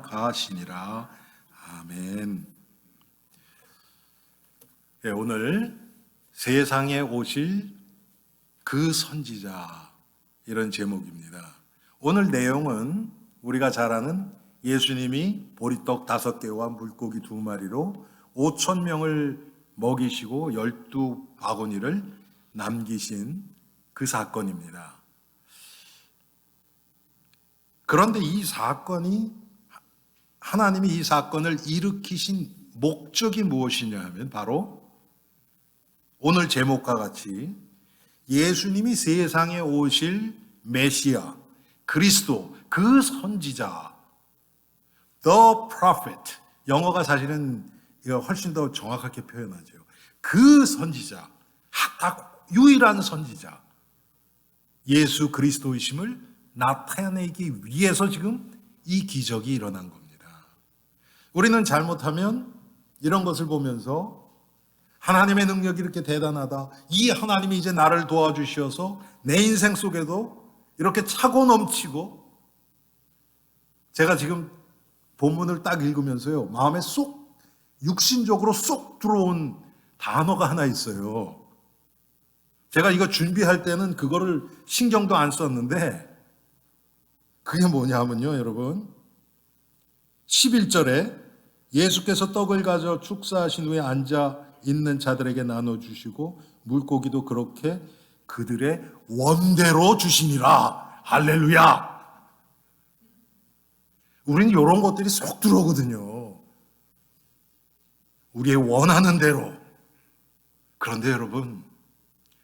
나아가시니라. 아멘. 네, 오늘 세상에 오실 그 선지자, 이런 제목입니다. 오늘 내용은 우리가 잘 아는 예수님이 보리떡 5개와 물고기 2마리로 5,000명을 먹이시고 12바구니를 남기신 그 사건입니다. 그런데 이 사건이, 하나님이 이 사건을 일으키신 목적이 무엇이냐 하면 바로 오늘 제목과 같이 예수님이 세상에 오실 메시아, 그리스도, 그 선지자, The Prophet, 영어가 사실은 훨씬 더 정확하게 표현하죠. 그 선지자, 딱 유일한 선지자, 예수 그리스도이심을 나타내기 위해서 지금 이 기적이 일어난 겁니다. 우리는 잘못하면 이런 것을 보면서 하나님의 능력이 이렇게 대단하다, 이 하나님이 이제 나를 도와주셔서 내 인생 속에도 이렇게 차고 넘치고, 제가 지금 본문을 딱 읽으면서요, 마음에 쏙 육신적으로 쏙 들어온 단어가 하나 있어요. 제가 이거 준비할 때는 그거를 신경도 안 썼는데 그게 뭐냐면요, 여러분, 11절에 예수께서 떡을 가져 축사하신 후에 앉아 있는 자들에게 나눠주시고 물고기도 그렇게 그들의 원대로 주시니라. 할렐루야. 우리는 이런 것들이 쏙 들어오거든요. 우리의 원하는 대로. 그런데 여러분,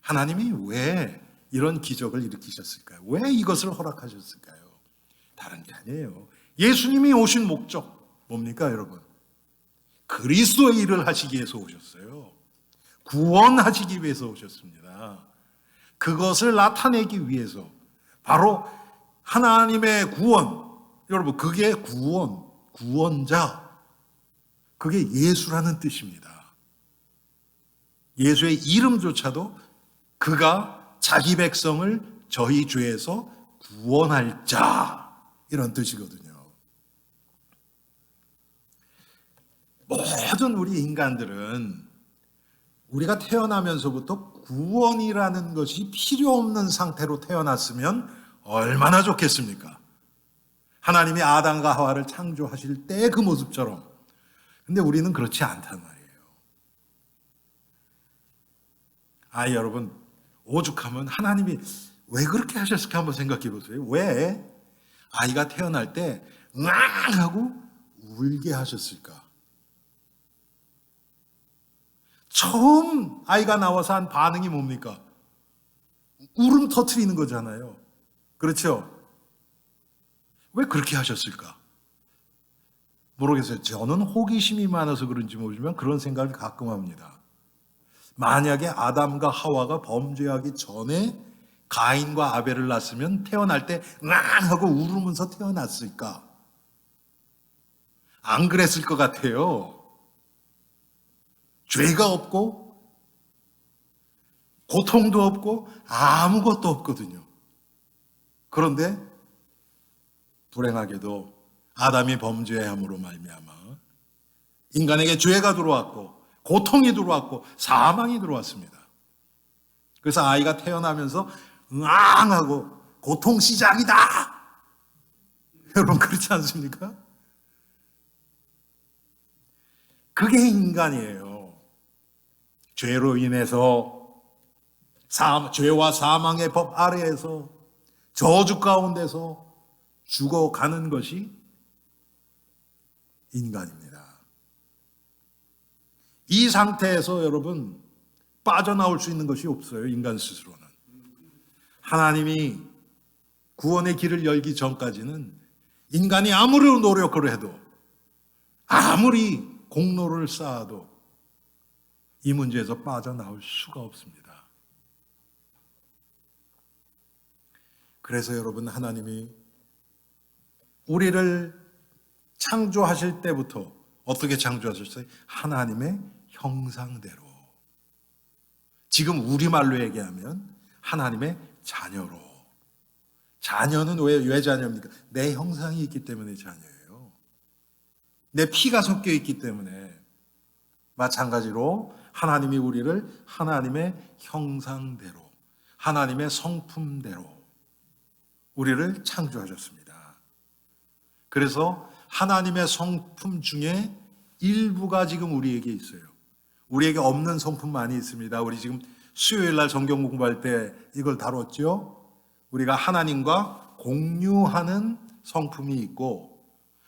하나님이 왜 이런 기적을 일으키셨을까요? 왜 이것을 허락하셨을까요? 다른 게 아니에요. 예수님이 오신 목적 뭡니까, 여러분? 그리스도의 일을 하시기 위해서 오셨어요. 구원하시기 위해서 오셨습니다. 그것을 나타내기 위해서, 바로 하나님의 구원, 여러분, 그게 구원자, 그게 예수라는 뜻입니다. 예수의 이름조차도 그가 자기 백성을 저희 죄에서 구원할 자, 이런 뜻이거든요. 모든 우리 인간들은 우리가 태어나면서부터 구원이라는 것이 필요 없는 상태로 태어났으면 얼마나 좋겠습니까? 하나님이 아담과 하와를 창조하실 때 그 모습처럼. 근데 우리는 그렇지 않단 말이에요. 여러분, 오죽하면 하나님이 왜 그렇게 하셨을까 한번 생각해 보세요. 왜 아이가 태어날 때 으앙 하고 울게 하셨을까? 처음 아이가 나와서 한 반응이 뭡니까? 울음 터뜨리는 거잖아요. 그렇죠? 왜 그렇게 하셨을까? 모르겠어요. 저는 호기심이 많아서 그런지 모르지만 그런 생각을 가끔 합니다. 만약에 아담과 하와가 범죄하기 전에 가인과 아벨을 낳았으면 태어날 때 으앙 하고 울으면서 태어났을까? 안 그랬을 것 같아요. 죄가 없고 고통도 없고 아무것도 없거든요. 그런데 불행하게도 아담이 범죄함으로 말미암아 인간에게 죄가 들어왔고 고통이 들어왔고 사망이 들어왔습니다. 그래서 아이가 태어나면서 으앙 하고 고통 시작이다. 여러분, 그렇지 않습니까? 그게 인간이에요. 죄로 인해서 죄와 사망의 법 아래에서 저주 가운데서 죽어가는 것이 인간입니다. 이 상태에서 여러분 빠져나올 수 있는 것이 없어요. 인간 스스로는. 하나님이 구원의 길을 열기 전까지는 인간이 아무리 노력을 해도, 아무리 공로를 쌓아도 이 문제에서 빠져나올 수가 없습니다. 그래서 여러분, 하나님이 우리를 창조하실 때부터 어떻게 창조하셨어요? 하나님의 형상대로. 지금 우리말로 얘기하면 하나님의 자녀로. 자녀는 왜 자녀입니까? 내 형상이 있기 때문에 자녀예요. 내 피가 섞여 있기 때문에 마찬가지로 하나님이 우리를 하나님의 형상대로, 하나님의 성품대로 우리를 창조하셨습니다. 그래서 하나님의 성품 중에 일부가 지금 우리에게 있어요. 우리에게 없는 성품 많이 있습니다. 우리 지금 수요일 날 성경 공부할 때 이걸 다뤘죠. 우리가 하나님과 공유하는 성품이 있고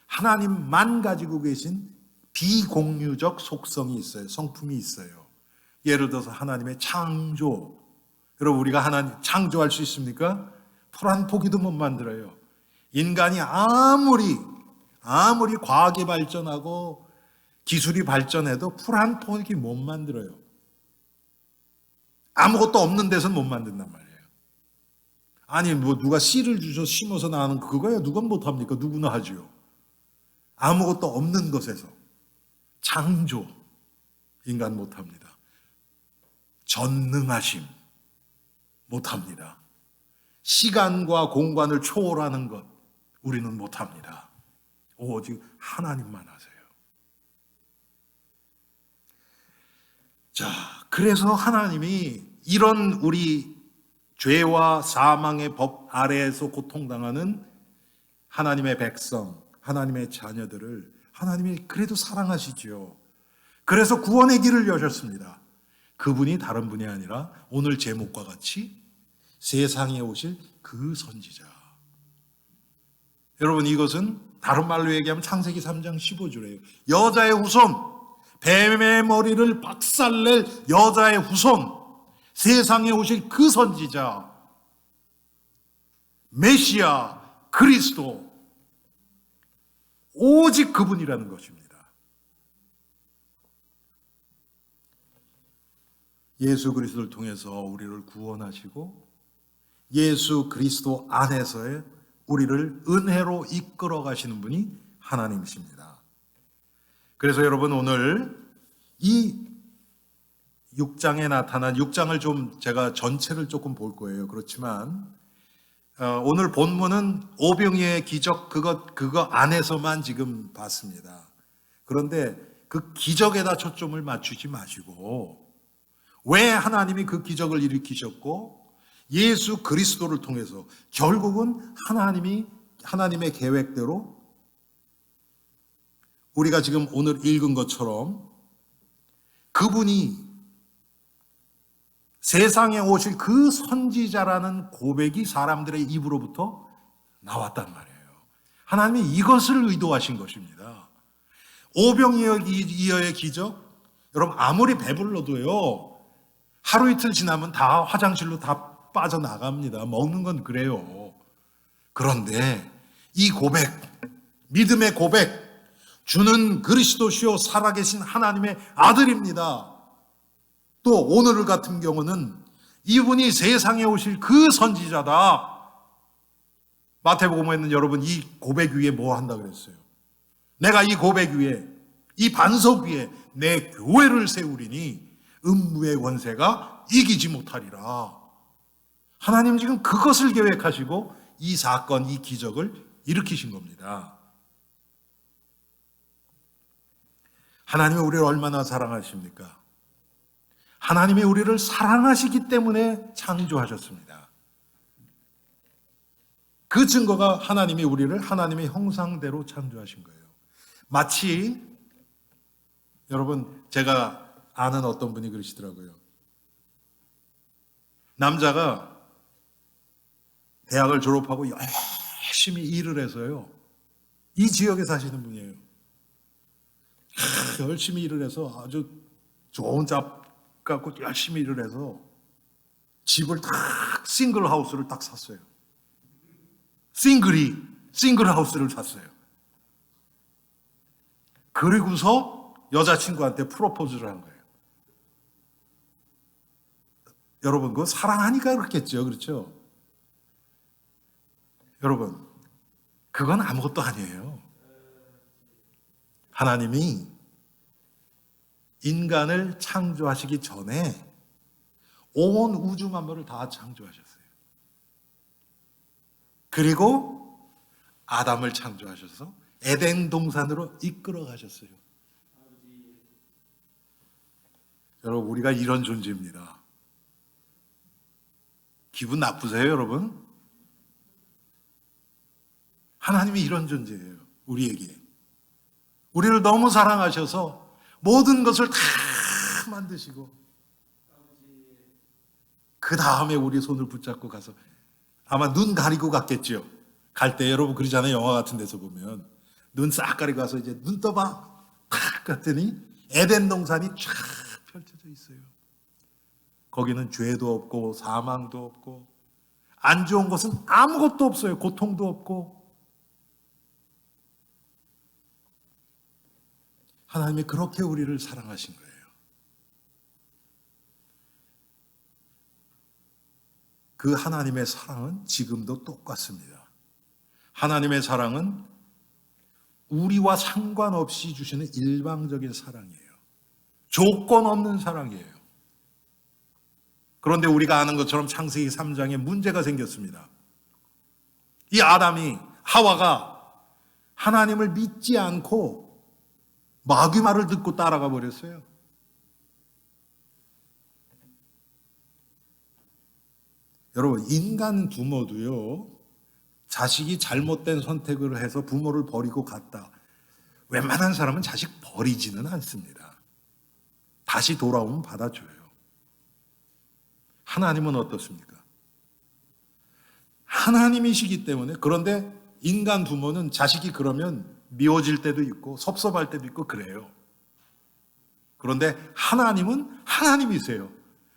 하나님만 가지고 계신 비공유적 속성이 있어요. 성품이 있어요. 예를 들어서 하나님의 창조. 여러분, 우리가 하나님 창조할 수 있습니까? 풀 한 포기도 못 만들어요. 인간이 아무리 과학이 발전하고 기술이 발전해도 풀 한 포기 못 만들어요. 아무것도 없는 데서는 못 만든단 말이에요. 아니 뭐 누가 씨를 주셔서 심어서 나는 그거야 누가 못합니까? 누구나 하지요. 아무것도 없는 것에서 창조, 인간 못합니다. 전능하심 못합니다. 시간과 공간을 초월하는 것 우리는 못합니다. 오직 하나님만 하세요. 자, 그래서 하나님이 이런 우리 죄와 사망의 법 아래에서 고통당하는 하나님의 백성, 하나님의 자녀들을 하나님이 그래도 사랑하시지요. 그래서 구원의 길을 여셨습니다. 그분이 다른 분이 아니라 오늘 제목과 같이 세상에 오실 그 선지자. 여러분, 이것은 다른 말로 얘기하면 창세기 3장 15절이에요. 여자의 후손, 뱀의 머리를 박살낼 여자의 후손, 세상에 오실 그 선지자, 메시아, 그리스도, 오직 그분이라는 것입니다. 예수 그리스도를 통해서 우리를 구원하시고 예수 그리스도 안에서의 우리를 은혜로 이끌어 가시는 분이 하나님이십니다. 그래서 여러분, 오늘 이 6장에 나타난 6장을 좀 제가 전체를 조금 볼 거예요. 그렇지만 오늘 본문은 오병이어의 기적 그거 안에서만 지금 봤습니다. 그런데 그 기적에다 초점을 맞추지 마시고 왜 하나님이 그 기적을 일으키셨고 예수 그리스도를 통해서 결국은 하나님의 계획대로 우리가 지금 오늘 읽은 것처럼 그분이 세상에 오실 그 선지자라는 고백이 사람들의 입으로부터 나왔단 말이에요. 하나님이 이것을 의도하신 것입니다. 오병이어의 기적, 여러분 아무리 배불러도요 하루 이틀 지나면 다 화장실로 다 빠져나갑니다. 먹는 건 그래요. 그런데 이 고백, 믿음의 고백, 주는 그리스도시요 살아계신 하나님의 아들입니다. 또 오늘 같은 경우는 이분이 세상에 오실 그 선지자다. 마태복음에는 여러분 이 고백 위에 뭐 한다 그랬어요? 내가 이 고백 위에, 이 반석 위에 내 교회를 세우리니 음부의 권세가 이기지 못하리라. 하나님 지금 그것을 계획하시고 이 사건, 이 기적을 일으키신 겁니다. 하나님이 우리를 얼마나 사랑하십니까? 하나님이 우리를 사랑하시기 때문에 창조하셨습니다. 그 증거가 하나님이 우리를 하나님의 형상대로 창조하신 거예요. 마치 여러분 제가 아는 어떤 분이 그러시더라고요. 남자가 대학을 졸업하고 열심히 일을 해서요. 이 지역에 사시는 분이에요. 열심히 일을 해서 아주 좋은 잡 갖고 열심히 일을 해서 집을 딱 싱글 하우스를 딱 샀어요. 싱글 하우스를 샀어요. 그리고서 여자친구한테 프로포즈를 한 거예요. 여러분, 그거 사랑하니까 그렇겠죠. 그렇죠? 여러분, 그건 아무것도 아니에요. 하나님이 인간을 창조하시기 전에 온 우주 만물을 다 창조하셨어요. 그리고 아담을 창조하셔서 에덴 동산으로 이끌어 가셨어요. 여러분, 우리가 이런 존재입니다. 기분 나쁘세요, 여러분? 하나님이 이런 존재예요, 우리에게. 우리를 너무 사랑하셔서 모든 것을 다 만드시고 그 다음에 우리 손을 붙잡고 가서 아마 눈 가리고 갔겠죠. 갈 때 여러분 그러잖아요. 영화 같은 데서 보면 눈 싹 가리고 가서 이제 눈 떠봐 탁 갔더니 에덴 동산이 쫙 펼쳐져 있어요. 거기는 죄도 없고 사망도 없고 안 좋은 것은 아무것도 없어요. 고통도 없고. 하나님이 그렇게 우리를 사랑하신 거예요. 그 하나님의 사랑은 지금도 똑같습니다. 하나님의 사랑은 우리와 상관없이 주시는 일방적인 사랑이에요. 조건 없는 사랑이에요. 그런데 우리가 아는 것처럼 창세기 3장에 문제가 생겼습니다. 이 아담이, 하와가 하나님을 믿지 않고 마귀 말을 듣고 따라가 버렸어요. 여러분, 인간 부모도요, 자식이 잘못된 선택을 해서 부모를 버리고 갔다. 웬만한 사람은 자식 버리지는 않습니다. 다시 돌아오면 받아줘요. 하나님은 어떻습니까? 하나님이시기 때문에. 그런데 인간 부모는 자식이 그러면 미워질 때도 있고 섭섭할 때도 있고 그래요. 그런데 하나님은 하나님이세요.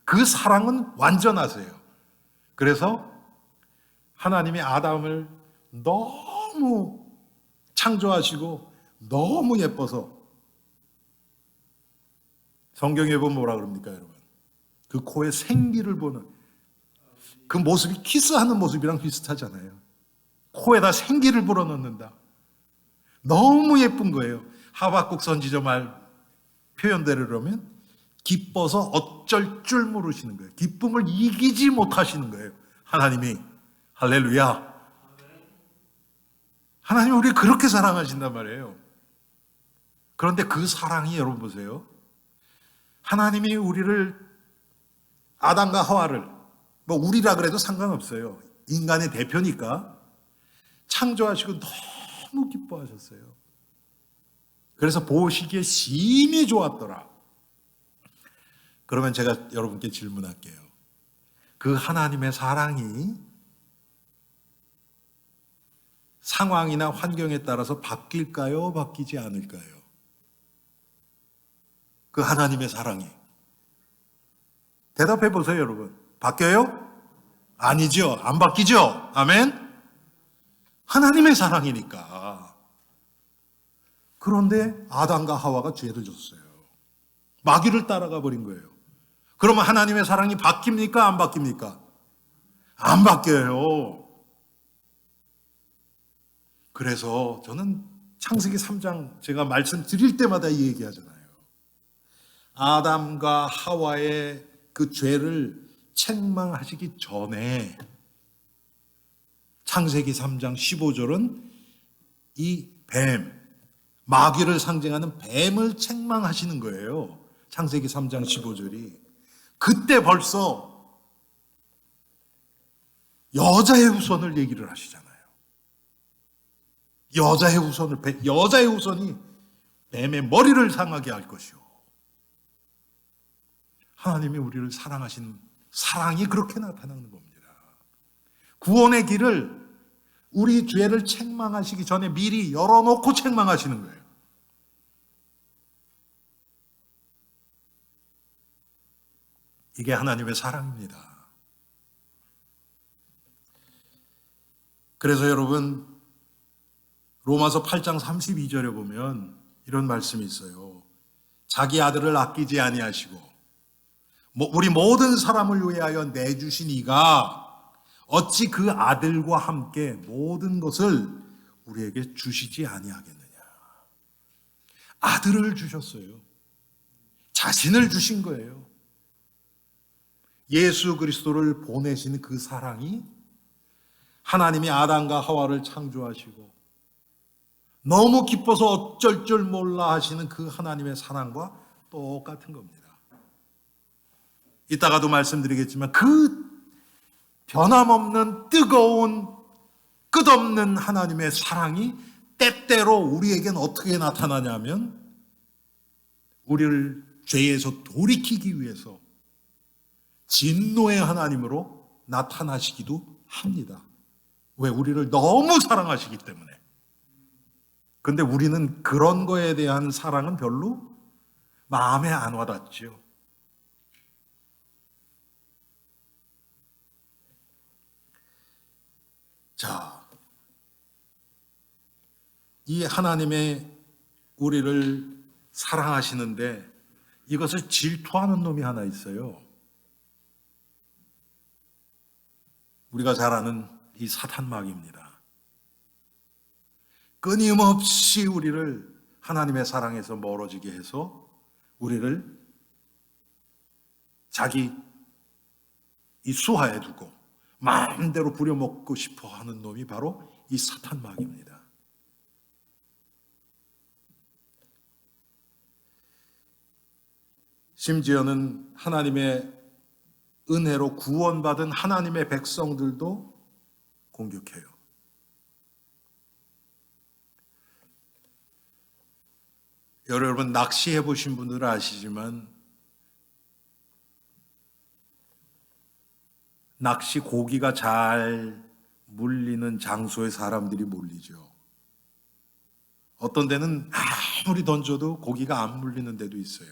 그 사랑은 완전하세요. 그래서 하나님이 아담을 너무 창조하시고 너무 예뻐서 성경에 보면 뭐라 그럽니까, 여러분? 그 코에 생기를 보는 그 모습이 키스하는 모습이랑 비슷하잖아요. 코에다 생기를 불어넣는다. 너무 예쁜 거예요. 하박국 선지자 말 표현대로 그러면 기뻐서 어쩔 줄 모르시는 거예요. 기쁨을 이기지 못하시는 거예요. 하나님이. 할렐루야. 하나님이 우리를 그렇게 사랑하신단 말이에요. 그런데 그 사랑이, 여러분 보세요. 하나님이 우리를, 아담과 하와를, 뭐 우리라 그래도 상관없어요. 인간의 대표니까 창조하시고 너무 기뻐하셨어요. 그래서 보시기에 심히 좋았더라. 그러면 제가 여러분께 질문할게요. 그 하나님의 사랑이 상황이나 환경에 따라서 바뀔까요? 바뀌지 않을까요? 그 하나님의 사랑이. 대답해 보세요, 여러분. 바뀌어요? 아니죠. 안 바뀌죠. 아멘? 하나님의 사랑이니까. 그런데 아담과 하와가 죄를 졌어요. 마귀를 따라가 버린 거예요. 그러면 하나님의 사랑이 바뀝니까? 안 바뀝니까? 안 바뀌어요. 그래서 저는 창세기 3장 제가 말씀드릴 때마다 이 얘기하잖아요. 아담과 하와의 그 죄를 책망하시기 전에 창세기 3장 15절은 이 뱀, 마귀를 상징하는 뱀을 책망하시는 거예요. 창세기 3장 15절이. 그때 벌써 여자의 후손을 얘기를 하시잖아요. 여자의 후손이 뱀의 머리를 상하게 할 것이요. 하나님이 우리를 사랑하신 사랑이 그렇게 나타나는 겁니다. 구원의 길을 우리 죄를 책망하시기 전에 미리 열어놓고 책망하시는 거예요. 이게 하나님의 사랑입니다. 그래서 여러분, 로마서 8장 32절에 보면 이런 말씀이 있어요. 자기 아들을 아끼지 아니하시고 우리 모든 사람을 위하여 내주신 이가 어찌 그 아들과 함께 모든 것을 우리에게 주시지 아니하겠느냐. 아들을 주셨어요. 자신을 주신 거예요. 예수 그리스도를 보내신 그 사랑이 하나님이 아담과 하와를 창조하시고 너무 기뻐서 어쩔 줄 몰라 하시는 그 하나님의 사랑과 똑같은 겁니다. 이따가도 말씀드리겠지만 그 변함없는 뜨거운 끝없는 하나님의 사랑이 때때로 우리에겐 어떻게 나타나냐면 우리를 죄에서 돌이키기 위해서 진노의 하나님으로 나타나시기도 합니다. 왜? 우리를 너무 사랑하시기 때문에. 근데 우리는 그런 거에 대한 사랑은 별로 마음에 안 와닿지요. 자, 이 하나님의 우리를 사랑하시는데 이것을 질투하는 놈이 하나 있어요. 우리가 잘 아는 이 사탄 마귀입니다. 끊임없이 우리를 하나님의 사랑에서 멀어지게 해서 우리를 자기 이 수하에 두고 마음대로 부려먹고 싶어 하는 놈이 바로 이 사탄 마귀입니다. 심지어는 하나님의 은혜로 구원받은 하나님의 백성들도 공격해요. 여러분 낚시해 보신 분들은 아시지만 낚시 고기가 잘 물리는 장소에 사람들이 몰리죠. 어떤 데는 아무리 던져도 고기가 안 물리는 데도 있어요.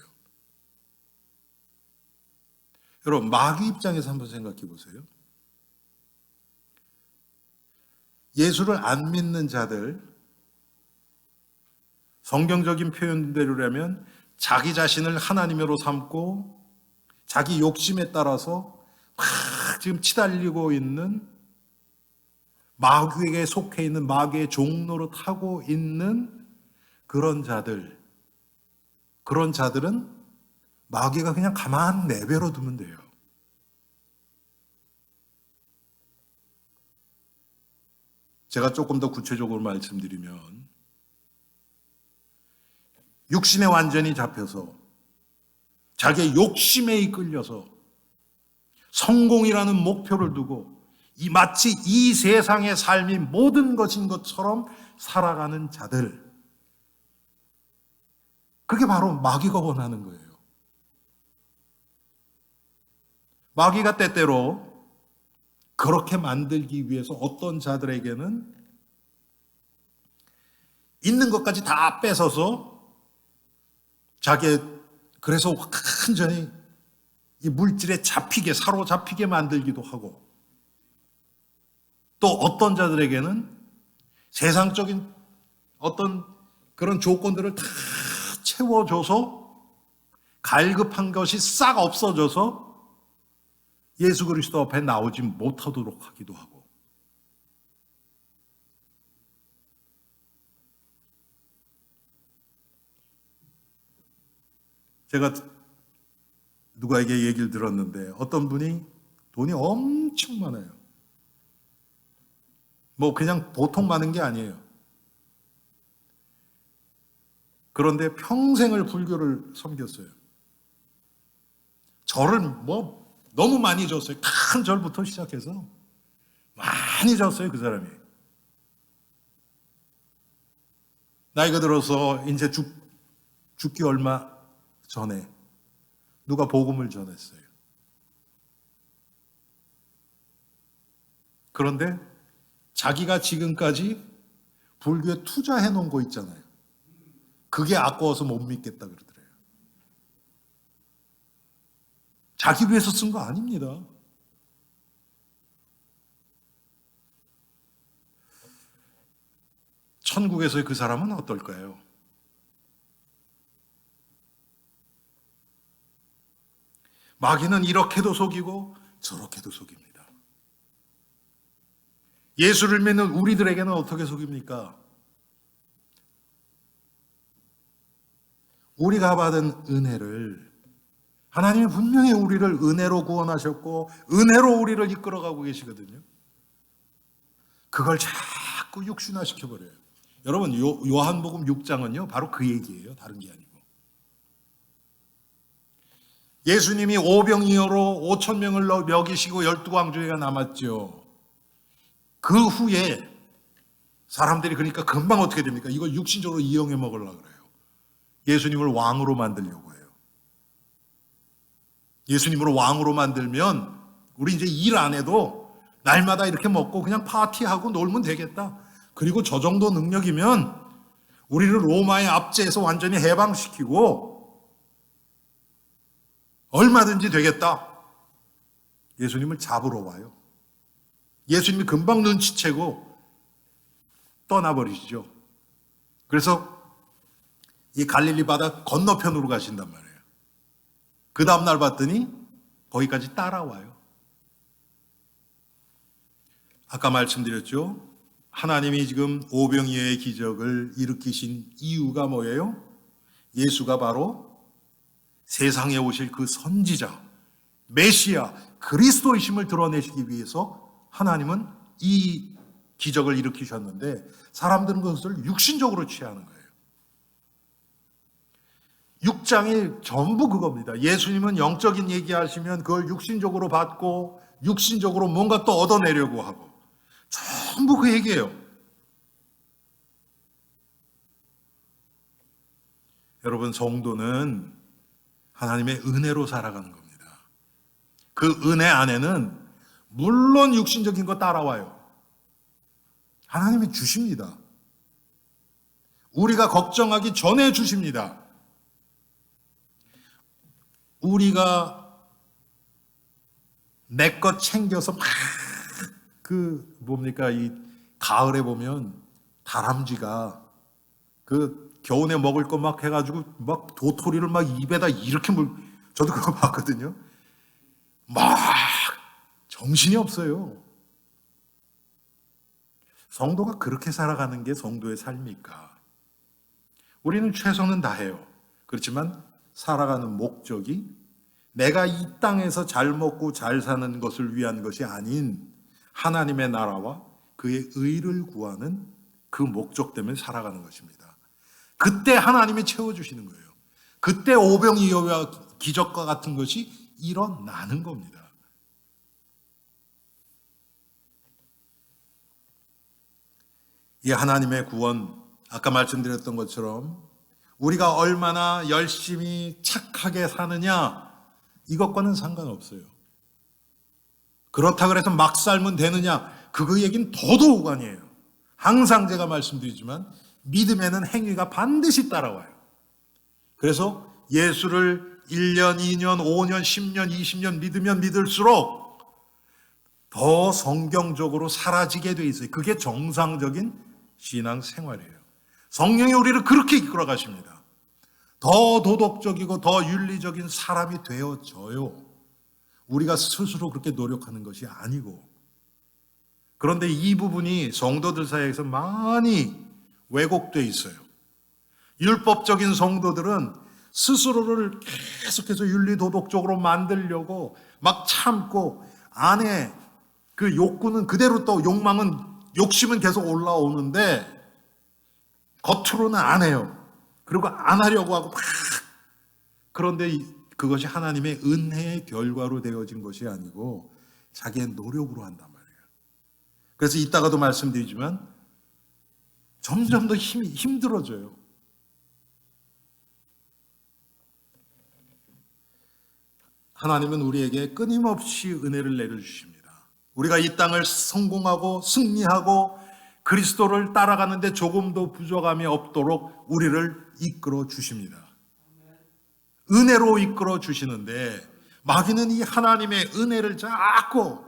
여러분 마귀 입장에서 한번 생각해 보세요. 예수를 안 믿는 자들, 성경적인 표현대로라면 자기 자신을 하나님으로 삼고 자기 욕심에 따라서 막 지금 치달리고 있는 마귀에게 속해 있는 마귀의 종로로 타고 있는 그런 자들은 마귀가 그냥 가만 내버려 두면 돼요. 제가 조금 더 구체적으로 말씀드리면 육신에 완전히 잡혀서 자기의 욕심에 이끌려서 성공이라는 목표를 두고 마치 이 세상의 삶이 모든 것인 것처럼 살아가는 자들, 그게 바로 마귀가 원하는 거예요. 마귀가 때때로 그렇게 만들기 위해서 어떤 자들에게는 있는 것까지 다 뺏어서 그래서 완전히 이 물질에 사로잡히게 만들기도 하고, 또 어떤 자들에게는 세상적인 어떤 그런 조건들을 다 채워줘서 갈급한 것이 싹 없어져서 예수 그리스도 앞에 나오지 못하도록 하기도 하고, 제가 누구에게 얘기를 들었는데 어떤 분이 돈이 엄청 많아요. 뭐 그냥 보통 많은 게 아니에요. 그런데 평생을 불교를 섬겼어요. 절을 너무 많이 줬어요. 큰 절부터 시작해서 많이 줬어요, 그 사람이. 나이가 들어서 이제 죽기 얼마 전에 누가 복음을 전했어요. 그런데 자기가 지금까지 불교에 투자해 놓은 거 있잖아요. 그게 아까워서 못 믿겠다 그러더래요. 자기 위해서 쓴 거 아닙니다. 천국에서의 그 사람은 어떨까요? 마귀는 이렇게도 속이고 저렇게도 속입니다. 예수를 믿는 우리들에게는 어떻게 속입니까? 우리가 받은 은혜를, 하나님이 분명히 우리를 은혜로 구원하셨고 은혜로 우리를 이끌어가고 계시거든요. 그걸 자꾸 육신화시켜버려요. 여러분, 요한복음 6장은요 바로 그 얘기예요. 다른 게 아니고. 예수님이 오병이어로 5천 명을 먹이시고 12광주리가 남았죠. 그 후에 사람들이 그러니까 금방 어떻게 됩니까? 이걸 육신적으로 이용해 먹으려고 그래요. 예수님을 왕으로 만들려고 해요. 예수님을 왕으로 만들면 우리 이제 일 안 해도 날마다 이렇게 먹고 그냥 파티하고 놀면 되겠다. 그리고 저 정도 능력이면 우리를 로마의 압제에서 완전히 해방시키고 얼마든지 되겠다. 예수님을 잡으러 와요. 예수님이 금방 눈치채고 떠나버리시죠. 그래서 이 갈릴리 바다 건너편으로 가신단 말이에요. 그 다음날 봤더니 거기까지 따라와요. 아까 말씀드렸죠. 하나님이 지금 오병이어의 기적을 일으키신 이유가 뭐예요? 예수가 바로 세상에 오실 그 선지자, 메시아, 그리스도이심을 드러내시기 위해서 하나님은 이 기적을 일으키셨는데 사람들은 그것을 육신적으로 취하는 거예요. 6장이 전부 그겁니다. 예수님은 영적인 얘기하시면 그걸 육신적으로 받고 육신적으로 뭔가 또 얻어내려고 하고 전부 그 얘기예요. 여러분, 성도는 하나님의 은혜로 살아가는 겁니다. 그 은혜 안에는 물론 육신적인 거 따라와요. 하나님이 주십니다. 우리가 걱정하기 전에 주십니다. 우리가 내 것 챙겨서 막 이 가을에 보면 다람쥐가 그 겨우내 먹을 거 막 해가지고 막 도토리를 막 입에다 이렇게 저도 그거 봤거든요. 막 정신이 없어요. 성도가 그렇게 살아가는 게 성도의 삶일까? 우리는 최선은 다해요. 그렇지만 살아가는 목적이 내가 이 땅에서 잘 먹고 잘 사는 것을 위한 것이 아닌 하나님의 나라와 그의 의를 구하는 그 목적 때문에 살아가는 것입니다. 그때 하나님이 채워주시는 거예요. 그때 오병이어와 기적과 같은 것이 일어나는 겁니다. 이 하나님의 구원, 아까 말씀드렸던 것처럼 우리가 얼마나 열심히 착하게 사느냐 이것과는 상관없어요. 그렇다고 해서 막 살면 되느냐 그거 얘기는 더더욱 아니에요. 항상 제가 말씀드리지만 믿음에는 행위가 반드시 따라와요. 그래서 예수를 1년, 2년, 5년, 10년, 20년 믿으면 믿을수록 더 성경적으로 사라지게 돼 있어요. 그게 정상적인 신앙생활이에요. 성령이 우리를 그렇게 이끌어 가십니다. 더 도덕적이고 더 윤리적인 사람이 되어져요. 우리가 스스로 그렇게 노력하는 것이 아니고. 그런데 이 부분이 성도들 사이에서 많이 왜곡되어 있어요. 율법적인 성도들은 스스로를 계속해서 윤리도덕적으로 만들려고 막 참고 안에 그 욕구는 그대로 또 욕심은 계속 올라오는데 겉으로는 안 해요. 그리고 안 하려고 하고 막. 그런데 그것이 하나님의 은혜의 결과로 되어진 것이 아니고 자기의 노력으로 한단 말이에요. 그래서 이따가도 말씀드리지만 점점 더 힘들어져요. 하나님은 우리에게 끊임없이 은혜를 내려주십니다. 우리가 이 땅을 성공하고 승리하고 그리스도를 따라가는데 조금도 부족함이 없도록 우리를 이끌어 주십니다. 은혜로 이끌어 주시는데 마귀는 이 하나님의 은혜를 자꾸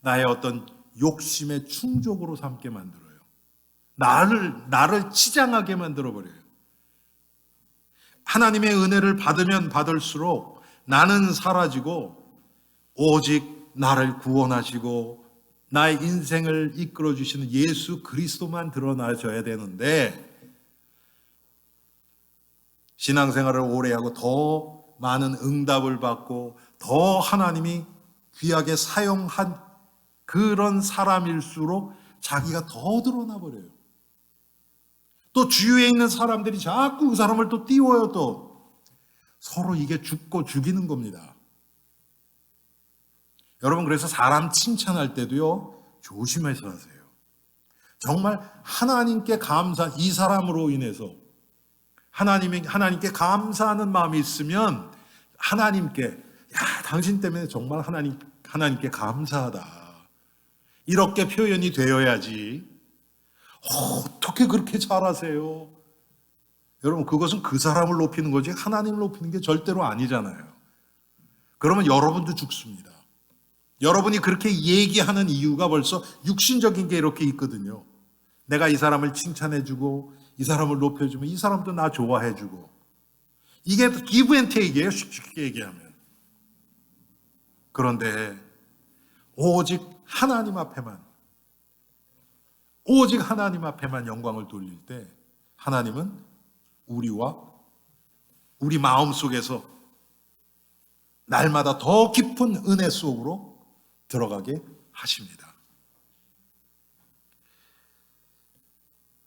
나의 어떤 욕심의 충족으로 삼게 만들어요. 나를 치장하게 만들어버려요. 하나님의 은혜를 받으면 받을수록 나는 사라지고 오직 나를 구원하시고 나의 인생을 이끌어 주시는 예수 그리스도만 드러나셔야 되는데 신앙생활을 오래 하고 더 많은 응답을 받고 더 하나님이 귀하게 사용한 그런 사람일수록 자기가 더 드러나 버려요. 또 주위에 있는 사람들이 자꾸 그 사람을 또 띄워요. 또 서로 이게 죽고 죽이는 겁니다. 여러분, 그래서 사람 칭찬할 때도요, 조심해서 하세요. 정말 하나님께 이 사람으로 인해서 하나님께 감사하는 마음이 있으면 하나님께, 야, 당신 때문에 정말 하나님께 감사하다, 이렇게 표현이 되어야지. 어떻게 그렇게 잘하세요? 여러분, 그것은 그 사람을 높이는 거지 하나님을 높이는 게 절대로 아니잖아요. 그러면 여러분도 죽습니다. 여러분이 그렇게 얘기하는 이유가 벌써 육신적인 게 이렇게 있거든요. 내가 이 사람을 칭찬해주고 이 사람을 높여주면 이 사람도 나 좋아해주고, 이게 give and take이에요, 쉽게 얘기하면. 그런데 오직 하나님 앞에만 영광을 돌릴 때 하나님은 우리 마음 속에서 날마다 더 깊은 은혜 속으로 들어가게 하십니다.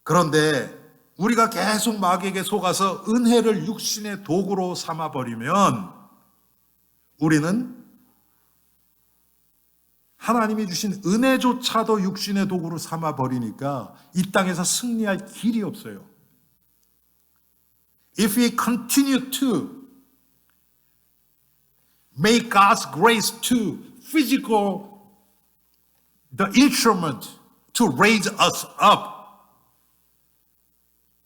그런데 우리가 계속 마귀에게 속아서 은혜를 육신의 도구로 삼아버리면 우리는 하나님이 주신 은혜조차도 육신의 도구로 삼아버리니까 이 땅에서 승리할 길이 없어요. If we continue to make God's grace to physical, the instrument to raise us up,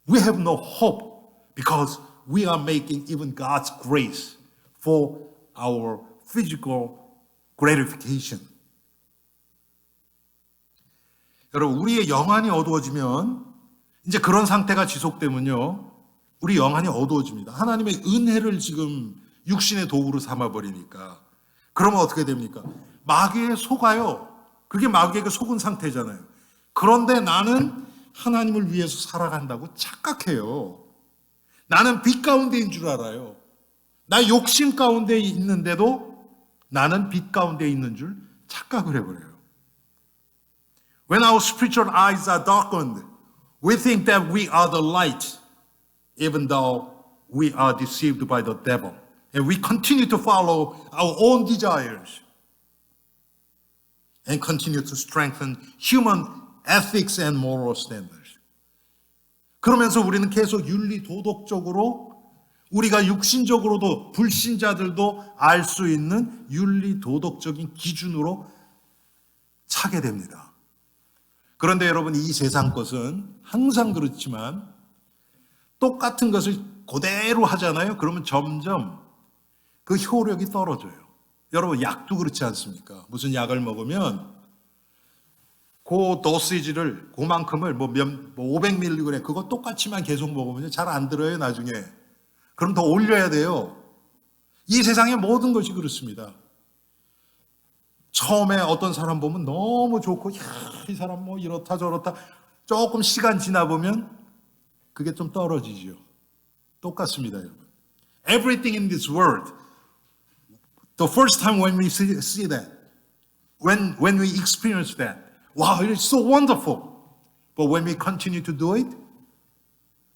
we have no hope because we are making even God's grace for our physical gratification. 여러분, 우리의 영안이 어두워지면, 이제 그런 상태가 지속되면요, 우리 영안이 어두워집니다. 하나님의 은혜를 지금 육신의 도구로 삼아버리니까. 그러면 어떻게 됩니까? 마귀에 속아요. 그게 마귀에게 속은 상태잖아요. 그런데 나는 하나님을 위해서 살아간다고 착각해요. 나는 빛 가운데인 줄 알아요. 나 욕심 가운데 있는데도 나는 빛 가운데 있는 줄 착각을 해버려요. When our spiritual eyes are darkened, we think that we are the light, even though we are deceived by the devil. And we continue to follow our own desires and continue to strengthen human ethics and moral standards. 그러면서 우리는 계속 윤리 도덕적으로, 우리가 육신적으로도 불신자들도 알 수 있는 윤리 도덕적인 기준으로 차게 됩니다. 그런데 여러분, 이 세상 것은 항상 그렇지만 똑같은 것을 그대로 하잖아요. 그러면 점점 그 효력이 떨어져요. 여러분, 약도 그렇지 않습니까? 무슨 약을 먹으면 그 도시지를, 그만큼을 500mg 그거 똑같이만 계속 먹으면 잘 안 들어요, 나중에. 그럼 더 올려야 돼요. 이 세상의 모든 것이 그렇습니다. 처음에 어떤 사람 보면 너무 좋고, 야, 이 사람 뭐 이렇다 저렇다. 조금 시간 지나 보면 그게 좀 떨어지죠. 똑같습니다, 여러분. Everything in this world, the first time when we see that, when we experience that, wow, it is so wonderful. But when we continue to do it,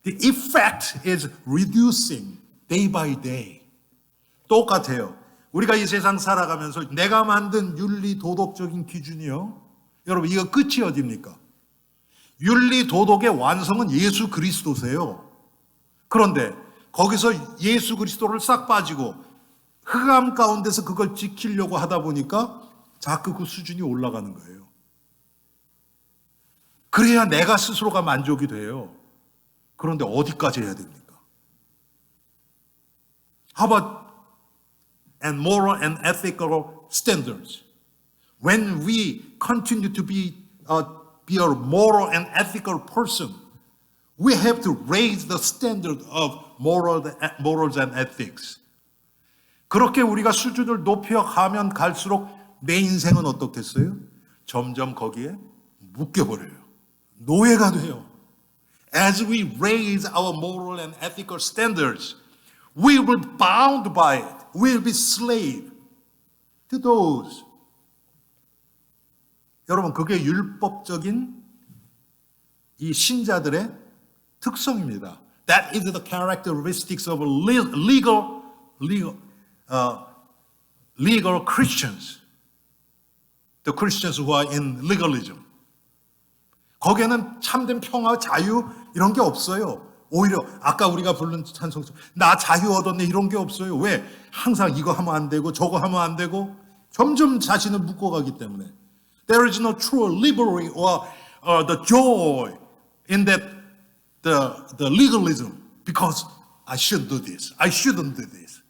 the effect is reducing day by day. 똑같아요. 우리가 이 세상 살아가면서 내가 만든 윤리 도덕적인 기준이요, 여러분, 이거 끝이 어디입니까? 윤리 도덕의 완성은 예수 그리스도세요. 그런데 거기서 예수 그리스도를 싹 빠지고 흑암 가운데서 그걸 지키려고 하다 보니까 자꾸 그 수준이 올라가는 거예요. 그래야 내가 스스로가 만족이 돼요. 그런데 어디까지 해야 됩니까? How about and moral and ethical standards? When we continue to be a moral and ethical person, we have to raise the standard of morals and ethics. 그렇게 우리가 수준을 높여가면 갈수록 내 인생은 어떻겠어요? 점점 거기에 묶여버려요. 노예가 돼요. As we raise our moral and ethical standards, we will be bound by it. We will be slave to those. 여러분, 그게 율법적인 이 신자들의 특성입니다. That is the characteristics of legal Christians. The Christians who are in legalism. 거기에는 참된 평화, 자유 이런 게 없어요. 오히려 아까 우리가 부른 찬송처럼 나 자유 얻었네 이런 게 없어요. 왜? 항상 이거 하면 안 되고 저거 하면 안 되고 점점 자신을 묶어가기 때문에. There is no true liberty or the joy in that the legalism because I should do this, I shouldn't do this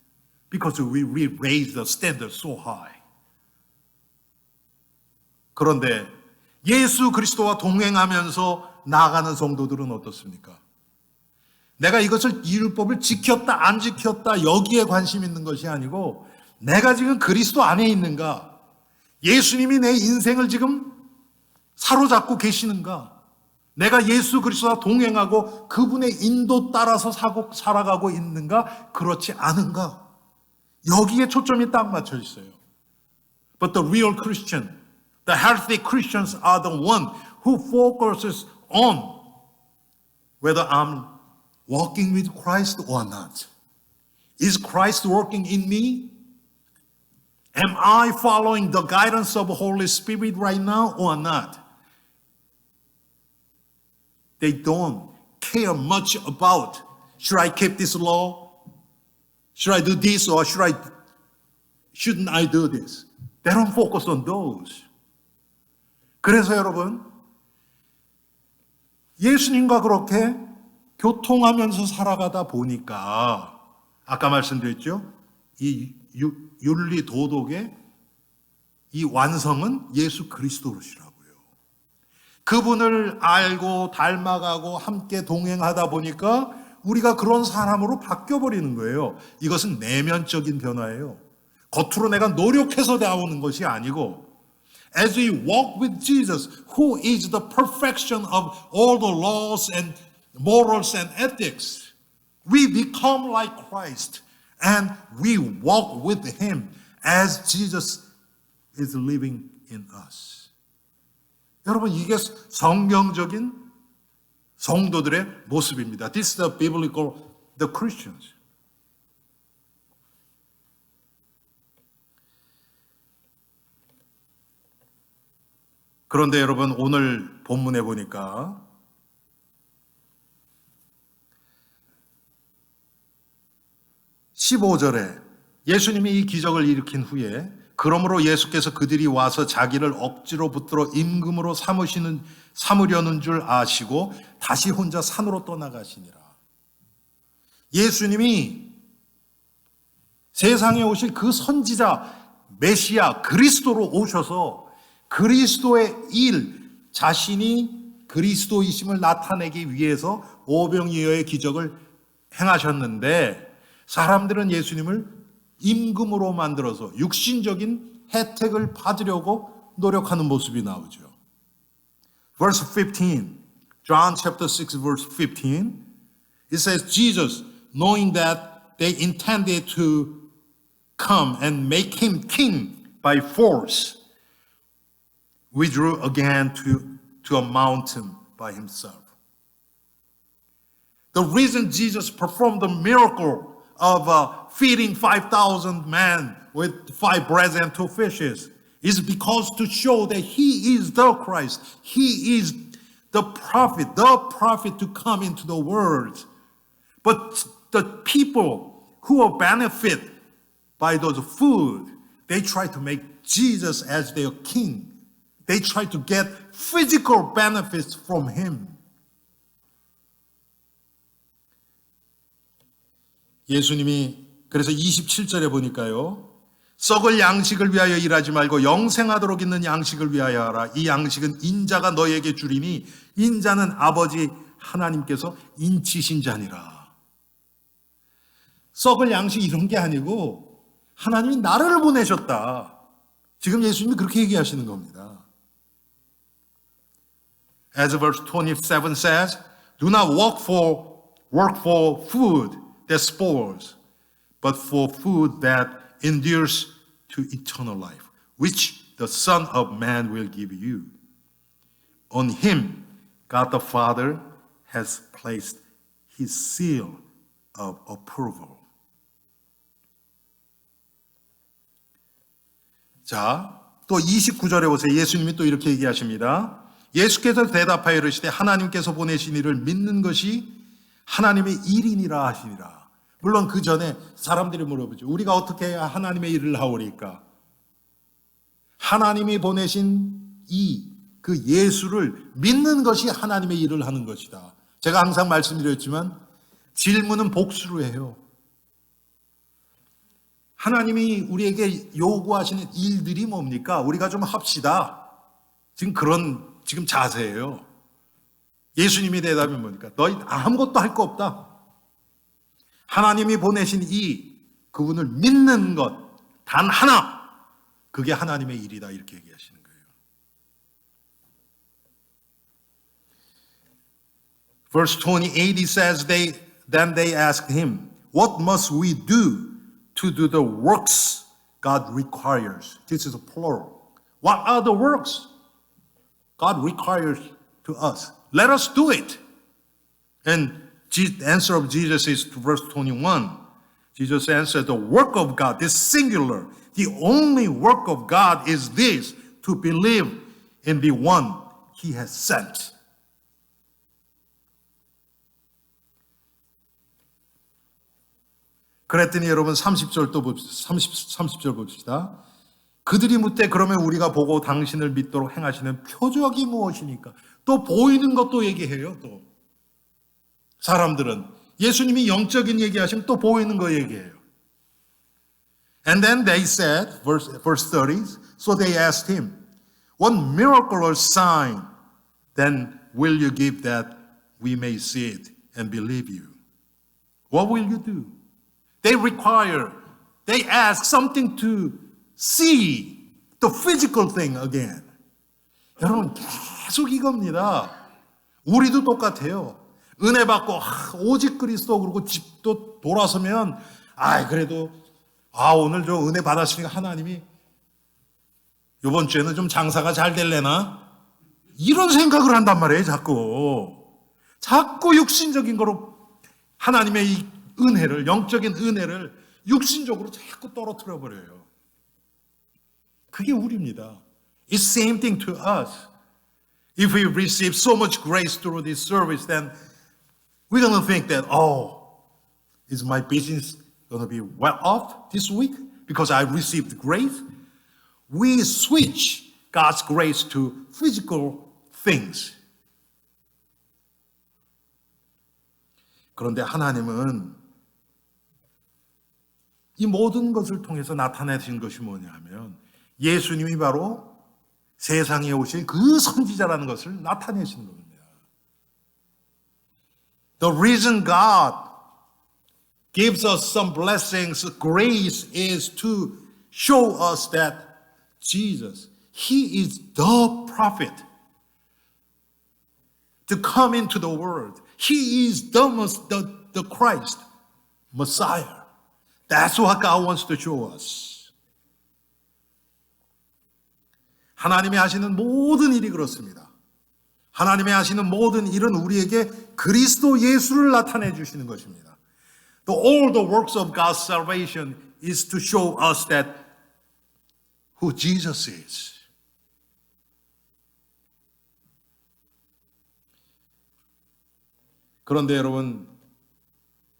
because we raise the standard so high. 그런데 예수 그리스도와 동행하면서 나아가는 성도들은 어떻습니까? 내가 이것을 율법을 지켰다 안 지켰다 여기에 관심 있는 것이 아니고 내가 지금 그리스도 안에 있는가? 예수님이 내 인생을 지금 사로잡고 계시는가? 내가 예수 그리스도와 동행하고 그분의 인도 따라서 살아가고 있는가? 그렇지 않은가? 여기에 초점이 딱 맞춰 있어요. But the real Christian, the healthy Christians are the one who focuses on whether I'm walking with Christ or not. Is Christ working in me? Am I following the guidance of the Holy Spirit right now or not? They don't care much about, should I keep this law? Should I do this or shouldn't I do this? They don't focus on those. 그래서 여러분, 예수님과 그렇게 교통하면서 살아가다 보니까 아까 말씀드렸죠? 이 윤리 도덕의 이 완성은 예수 그리스도로시라고요. 그분을 알고 닮아가고 함께 동행하다 보니까 우리가 그런 사람으로 바뀌어버리는 거예요. 이것은 내면적인 변화예요. 겉으로 내가 노력해서 나오는 것이 아니고 As we walk with Jesus, who is the perfection of all the laws and morals and ethics, we become like Christ and we walk with Him as Jesus is living in us. 여러분, 이게 성경적인 성도들의 모습입니다. This is the biblical, the Christians. 그런데 여러분, 오늘 본문에 보니까 (15절에) 예수님이 이 기적을 일으킨 후에 그러므로 예수께서 그들이 와서 자기를 억지로 붙들어 임금으로 삼으려는 줄 아시고 다시 혼자 산으로 떠나가시니라. 예수님이 세상에 오실 그 선지자 메시아 그리스도로 오셔서 그리스도의 일, 자신이 그리스도이심을 나타내기 위해서 오병이어의 기적을 행하셨는데 사람들은 예수님을 임금으로 만들어서 육신적인 혜택을 받으려고 노력하는 모습이 나오죠. Verse 15, John chapter 6 verse 15, it says, Jesus, knowing that they intended to come and make him king by force, withdrew again to a mountain by himself. The reason Jesus performed the miracle of feeding 5,000 men with 5 breads and 2 fishes is because to show that he is the Christ. He is the prophet to come into the world. But the people who will benefit by those food, they try to make Jesus as their king. They try to get physical benefits from him. 예수님이 그래서 27절에 보니까요. 썩을 양식을 위하여 일하지 말고 영생하도록 있는 양식을 위하여 하라. 이 양식은 인자가 너에게 주리니 인자는 아버지 하나님께서 인치신 자니라. 썩을 양식 이런 게 아니고 하나님이 나를 보내셨다. 지금 예수님이 그렇게 얘기하시는 겁니다. As verse 27 says, do not work for food that spoils, but for food that endures to eternal life, which the Son of Man will give you. On him, God the Father has placed his seal of approval. 자, 또 29절에 보세요. 예수님이 또 이렇게 얘기하십니다. 예수께서 대답하여 이르시되 하나님께서 보내신 이를 믿는 것이 하나님의 일이니라 하시니라. 물론 그 전에 사람들이 물어보죠. 우리가 어떻게 해야 하나님의 일을 하오리까? 하나님이 보내신 그 예수를 믿는 것이 하나님의 일을 하는 것이다. 제가 항상 말씀드렸지만 질문은 복수로 해요. 하나님이 우리에게 요구하시는 일들이 뭡니까? 우리가 좀 합시다. 지금 자세예요. 예수님이 대답이 뭡니까? 너희 아무것도 할 거 없다. 하나님이 보내신 그분을 믿는 것 단 하나, 그게 하나님의 일이다. 이렇게 얘기하시는 거예요. Verse 28 it says then they asked him, what must we do to do the works God requires? This is a plural. What are the works God requires to us? Let us do it. And the answer of Jesus is to verse 21. Jesus answered, the work of God, this singular, the only work of God is this, to believe in the one he has sent. 그랬더니 여러분 30절 또 봅시다. 30절 봅시다. 그들이 묻되 그러면 우리가 보고 당신을 믿도록 행하시는 표적이 무엇이니까? 또 보이는 것도 얘기해요. 또 사람들은 예수님이 영적인 얘기하시면 또 보이는 거 얘기해요. And then they said, verse 30, so they asked him, what miracle or sign then will you give that we may see it and believe you? What will you do? They ask something to see the physical thing again. 여러분 계속 이겁니다. 우리도 똑같아요. 은혜 받고 오직 그리스도 그러고 집도 돌아서면 그래도 오늘 저 은혜 받았으니까 하나님이 이번 주에는 좀 장사가 잘 될래나? 이런 생각을 한단 말이에요. 자꾸 육신적인 거로 하나님의 이 은혜를, 영적인 은혜를 육신적으로 자꾸 떨어뜨려 버려요. 그게 우리입니다. It's same thing to us. If we receive so much grace through this service, then we're going to think that, is my business going to be well off this week because I received grace? We switch God's grace to physical things. 그런데 하나님은 이 모든 것을 통해서 나타내신 것이 뭐냐 하면 예수님이 바로 세상에 오신 그 선지자라는 것을 나타내시는 겁니다. The reason God gives us some blessings, grace, is to show us that Jesus, He is the prophet to come into the world. He is the Christ, Messiah. That's what God wants to show us. 하나님이 하시는 모든 일이 그렇습니다. 하나님이 하시는 모든 일은 우리에게 그리스도 예수를 나타내 주시는 것입니다. All the works of God's salvation is to show us that who Jesus is. 그런데 여러분,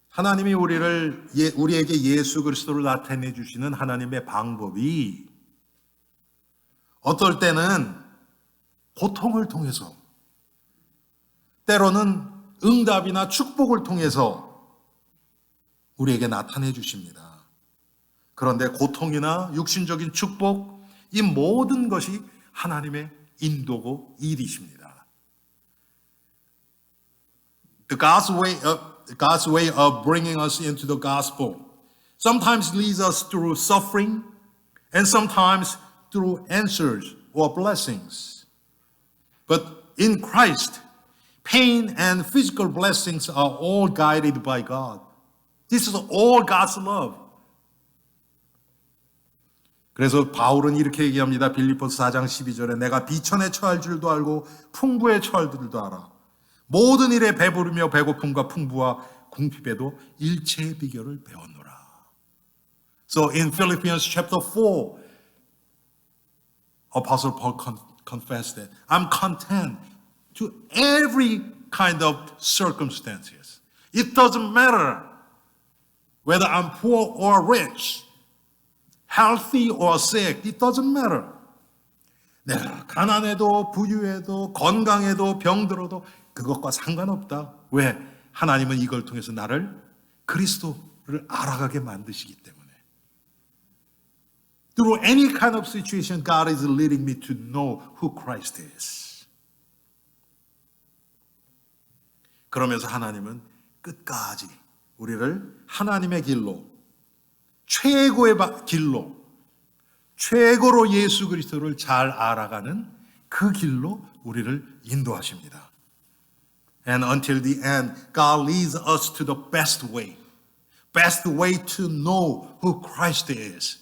하나님이 우리에게 예수 그리스도를 나타내 주시는 하나님의 방법이 어떨 때는 고통을 통해서, 때로는 응답이나 축복을 통해서 우리에게 나타내 주십니다. 그런데 고통이나 육신적인 축복, 이 모든 것이 하나님의 인도고 일이십니다. God's way of bringing us into the gospel sometimes leads us through suffering and sometimes through answers or blessings. But in Christ, pain and physical blessings are all guided by God. This is all God's love. 그래서 바울은 이렇게 얘기합니다. 빌립보서 4장 12절에 내가 비천에 처할 줄도 알고 풍부에 처할 줄도 알아. 모든 일에 배부르며 배고픔과 풍부와 궁핍에도 일체의 비결을 배웠노라. So in Philippians chapter 4, Apostle Paul confessed that I'm content to every kind of circumstances. It doesn't matter whether I'm poor or rich, healthy or sick. It doesn't matter. 내가 가난해도 부유해도 건강해도 병들어도 그것과 상관없다. 왜? 하나님은 이걸 통해서 나를 그리스도를 알아가게 만드시기 때문에. Through any kind of situation, God is leading me to know who Christ is. 그러면서 하나님은 끝까지 우리를 하나님의 길로, 최고의 길로, 최고로 예수 그리스도를 잘 알아가는 그 길로 우리를 인도하십니다. And until the end, God leads us to the best way to know who Christ is.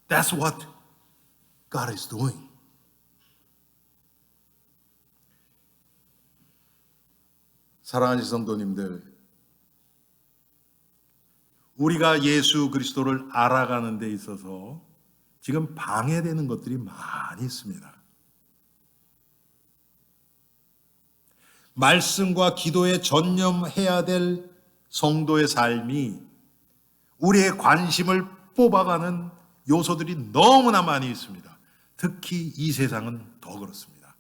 That's what God is doing. 사랑하는 성도님들, 우리가 예수 그리스도를 알아가는 데 있어서 지금 방해되는 것들이 많이 있습니다. 말씀과 기도에 전념해야 될 성도의 삶이 우리의 관심을 뽑아가는 요소들이 너무나 많이 있습니다. 특히 이 세상은 더 그렇습니다.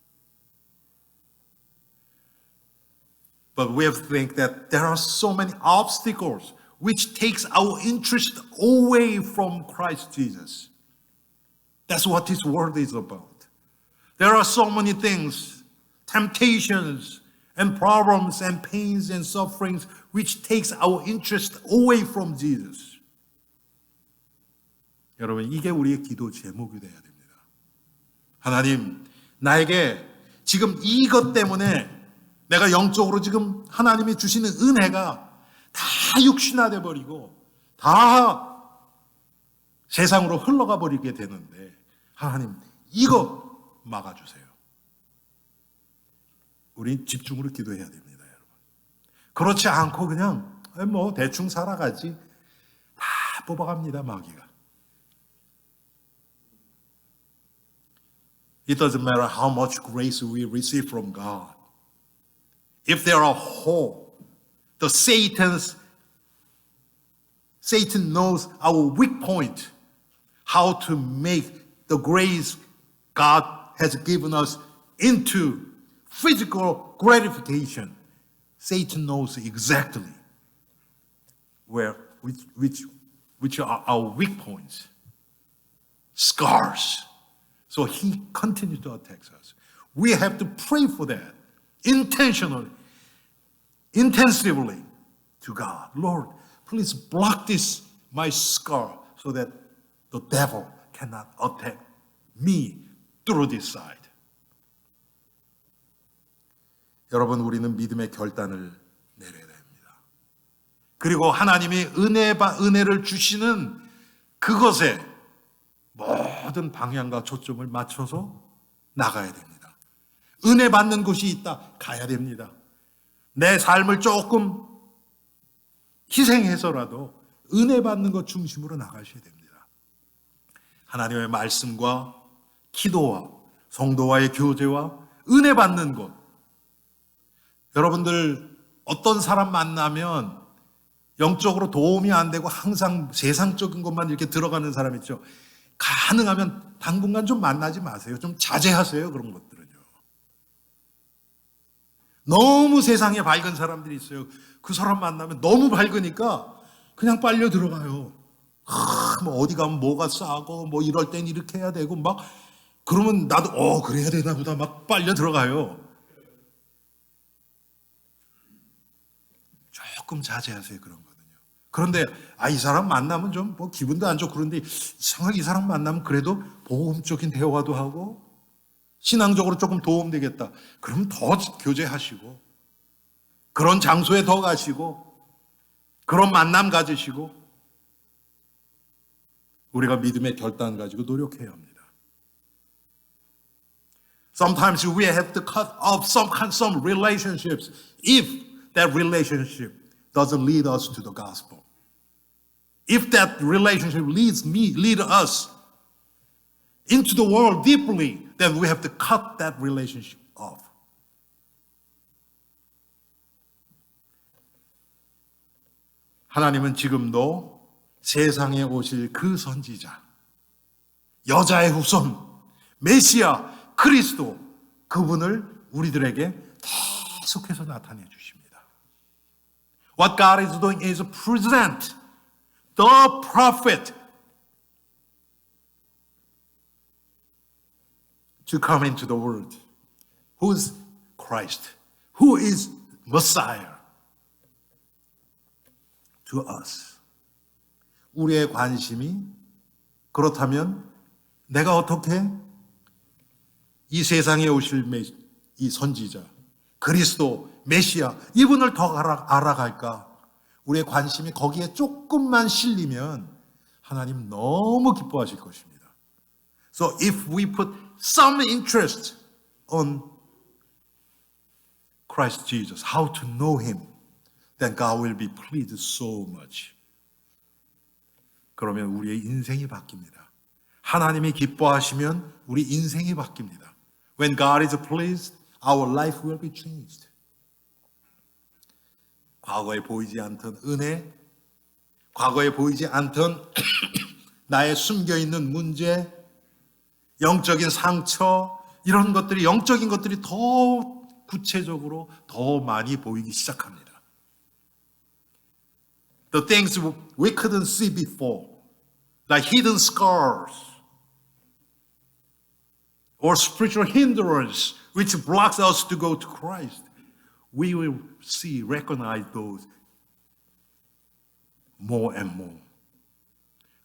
But we have to think that there are so many obstacles which takes our interest away from Christ Jesus. That's what this world is about. There are so many things, temptations and problems and pains and sufferings which takes our interest away from Jesus. 여러분, 이게 우리의 기도 제목이 돼야 됩니다. 하나님, 나에게 지금 이것 때문에 내가 영적으로 지금 하나님이 주시는 은혜가 다 육신화돼 버리고 다 세상으로 흘러가 버리게 되는데 하나님 이거 막아주세요. 우린 집중으로 기도해야 됩니다, 여러분. 그렇지 않고 그냥 뭐 대충 살아가지 다 뽑아갑니다, 마귀가. It doesn't matter how much grace we receive from God. If there are holes, Satan knows our weak point, how to make the grace God has given us into physical gratification. Satan knows exactly which are our weak points, scars. So he continues to attack us. We have to pray for that intentionally, intensively to God. Lord, please block this, my scar, so that the devil cannot attack me through this side. 여러분, 우리는 믿음의 결단을 내려야 됩니다. 그리고 하나님이 은혜를 주시는 그것에 모든 방향과 초점을 맞춰서 나가야 됩니다. 은혜 받는 곳이 있다, 가야 됩니다. 내 삶을 조금 희생해서라도 은혜 받는 것 중심으로 나가셔야 됩니다. 하나님의 말씀과 기도와 성도와의 교제와 은혜 받는 것. 여러분들 어떤 사람 만나면 영적으로 도움이 안 되고 항상 세상적인 것만 이렇게 들어가는 사람 있죠. 가능하면 당분간 좀 만나지 마세요. 좀 자제하세요. 그런 것들은요. 너무 세상에 밝은 사람들이 있어요. 그 사람 만나면 너무 밝으니까 그냥 빨려 들어가요. 뭐 어디 가면 뭐가 싸고 뭐 이럴 땐 이렇게 해야 되고 막 그러면 나도 그래야 되나 보다 막 빨려 들어가요. 조금 자제하세요. 그런 거는요. 그런데 이 사람 만나면 좀 뭐 기분도 안 좋고 그런데 이상하게 이 사람 만나면 그래도 보험적인 대화도 하고 신앙적으로 조금 도움되겠다. 그럼 더 교제하시고 그런 장소에 더 가시고 그런 만남 가지시고 우리가 믿음의 결단 가지고 노력해야 합니다. Sometimes we have to cut off some relationships if that relationship doesn't lead us to the gospel. If that relationship lead us into the world deeply, then we have to cut that relationship off. 하나님은 지금도 세상에 오실 그 선지자, 여자의 후손, 메시아, 그리스도, 그분을 우리들에게 계속해서 나타내 주십니다. What God is doing is present the prophet to come into the world. Who is Christ? Who is Messiah? To us. 우리의 관심이 그렇다면 내가 어떻게 이 세상에 오실 이 선지자, 그리스도, 메시아, 이분을 더 알아갈까? 우리의 관심이 거기에 조금만 실리면 하나님 너무 기뻐하실 것입니다. So if we put some interest on Christ Jesus, how to know Him, then God will be pleased so much. 그러면 우리의 인생이 바뀝니다. 하나님이 기뻐하시면 우리 인생이 바뀝니다. When God is pleased, our life will be changed. 과거에 보이지 않던 은혜, 과거에 보이지 않던 나의 숨겨있는 문제, 영적인 상처, 이런 것들이, 영적인 것들이 더 구체적으로 더 많이 보이기 시작합니다. The things we couldn't see before, like hidden scars or spiritual hindrance which blocks us to go to Christ, we will see, recognize those more and more.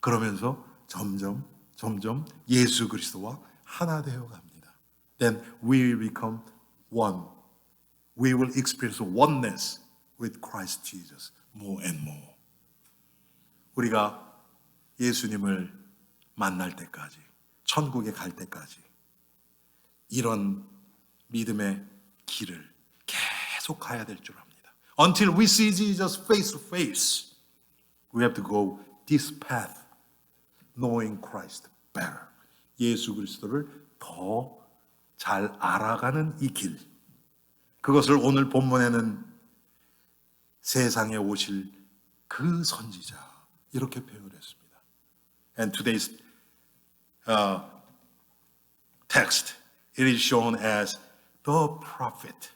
그러면서 점점 예수 그리스도와 하나 되어 갑니다. Then we will become one. We will experience oneness with Christ Jesus more and more. 우리가 예수님을 만날 때까지, 천국에 갈 때까지 이런 믿음의 길을 계속 가야 될 줄 압니다. Until we see Jesus face to face, we have to go this path, knowing Christ better. 예수 그리스도를 더 잘 알아가는 이 길. 그것을 오늘 본문에는 세상에 오실 그 선지자, 이렇게 표현을 했습니다. And today's text, it is shown as the prophet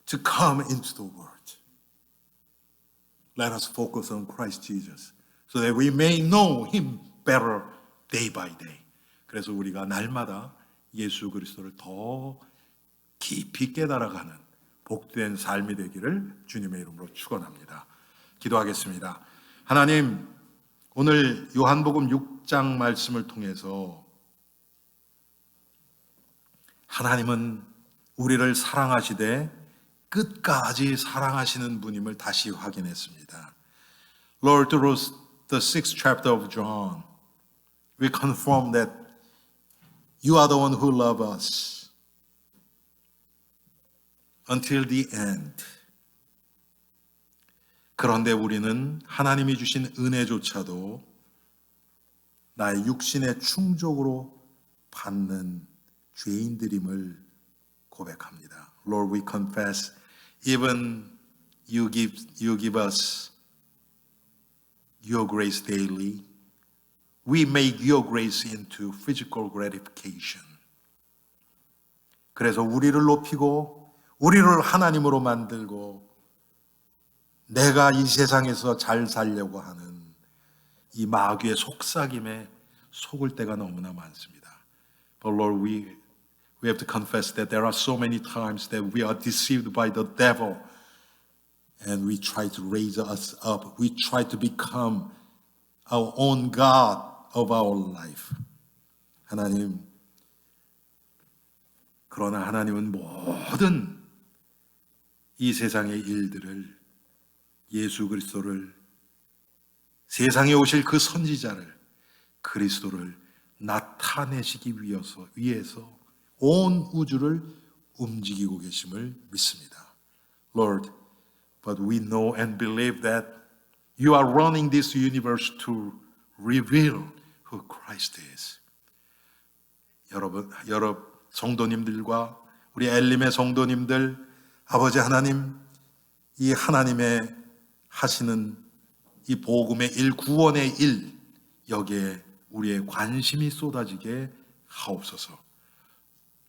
to come into the world. Let us focus on Christ Jesus so that we may know Him better day by day. 그래서 우리가 날마다 예수 그리스도를 더 깊이 깨달아가는 복된 삶이 되기를 주님의 이름으로 축원합니다. 기도하겠습니다. 하나님, 오늘 요한복음 6장 말씀을 통해서 하나님은 우리를 사랑하시되 끝까지 사랑하시는 분임을 다시 확인했습니다. Lord, through the 6th chapter of John, we confirm that you are the one who loves us until the end. 그런데 우리는 하나님이 주신 은혜조차도 나의 육신의 충족으로 받는 죄인들임을 고백합니다. Lord, we confess, even you give us your grace daily. We make your grace into physical gratification. 그래서 우리를 높이고 우리를 하나님으로 만들고 내가 이 세상에서 잘 살려고 하는 이 마귀의 속삭임에 속을 때가 너무나 많습니다. But Lord, we have to confess that there are so many times that we are deceived by the devil and we try to raise us up. We try to become our own God of our life. 하나님, 그러나 하나님은 모든 이 세상의 일들을, 예수 그리스도를, 세상에 오실 그 선지자를, 그리스도를 나타내시기 위해서 온 우주를 움직이고 계심을 믿습니다. Lord, but we know and believe that you are running this universe to reveal who Christ is. 여러 성도님들과 우리 엘림의 성도님들, 아버지 하나님, 이 하나님의 하시는 이 복음의 일, 구원의 일, 여기에 우리의 관심이 쏟아지게 하옵소서.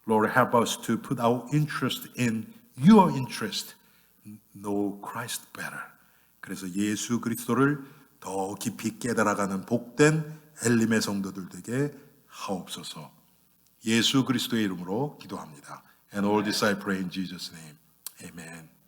Lord, help us to put our interest in your interest. Know Christ better. 그래서 예수 그리스도를 더 깊이 깨달아가는 복된 엘림의 성도들 되게 하옵소서. 예수 그리스도의 이름으로 기도합니다. And all this I pray in Jesus' name. Amen.